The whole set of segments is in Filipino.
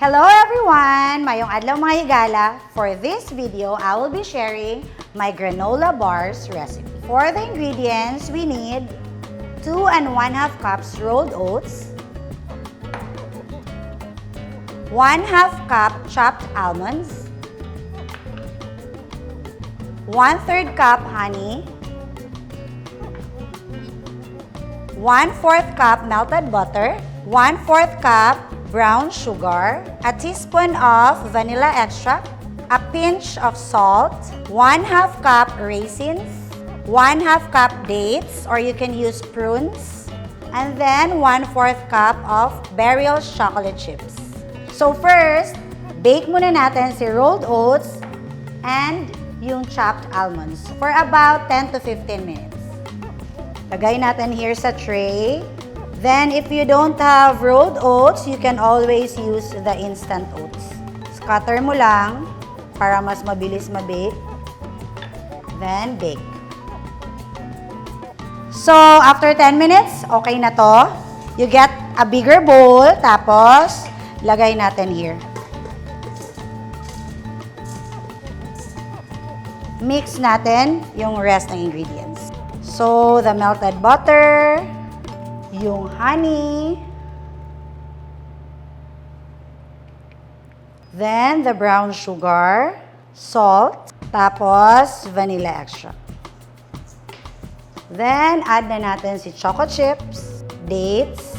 Hello everyone! Mayong adlaw mga higala. For this video, I will be sharing my granola bars recipe. For the ingredients, we need 2 1/2 cups rolled oats, 1/2 cup chopped almonds, 1/3 cup honey, 1/4 cup melted butter, 1/4 cup brown sugar, a teaspoon of vanilla extract, a pinch of salt, 1/2 cup raisins, 1/2 cup dates, or you can use prunes, and then 1/4 cup of Barrel's chocolate chips. So first, bake muna natin si rolled oats and yung chopped almonds for about 10 to 15 minutes. Lagay natin here sa tray. Then, if you don't have rolled oats, you can always use the instant oats. Scatter mo lang para mas mabilis mabake. Then, bake. So, after 10 minutes, okay na to. You get a bigger bowl, tapos lagay natin here. Mix natin yung rest ng ingredients. So, the melted butter, yung honey, then the brown sugar, salt, tapos vanilla extract. Then, add na natin si chocolate chips, dates,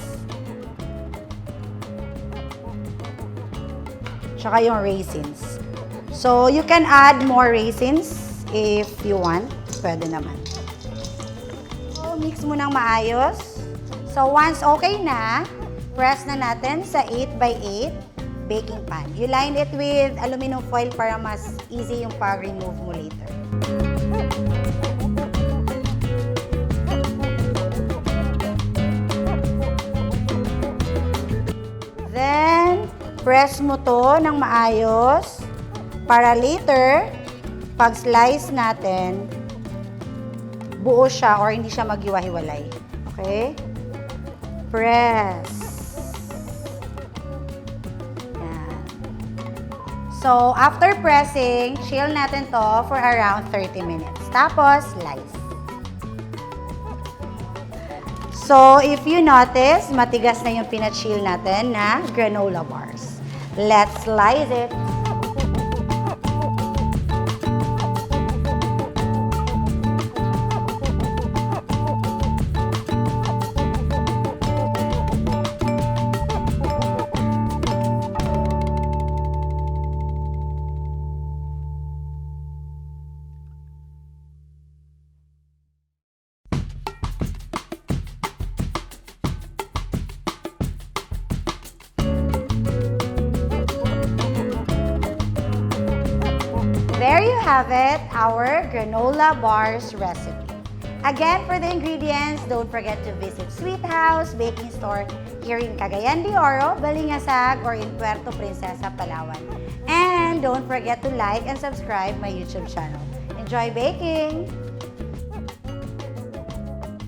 tsaka yung raisins. So, you can add more raisins if you want. Pwede naman. So, mix mo ng maayos. So, once okay na, press na natin sa 8x8 baking pan. You line it with aluminum foil para mas easy yung pag-remove mo later. Then, press mo to ng maayos para later, pag slice natin, buo siya or hindi siya maghiwa-hiwalay. Okay? Press. Yan. So, after pressing, chill natin to for around 30 minutes. Tapos, slice. So, if you notice, matigas na yung pina-chill natin na granola bars. Let's slice it. There you have it, our granola bars recipe. Again, for the ingredients, don't forget to visit Sweet House Baking Store here in Cagayan de Oro, Balingasag, or in Puerto Princesa, Palawan. And don't forget to like and subscribe my YouTube channel. Enjoy baking!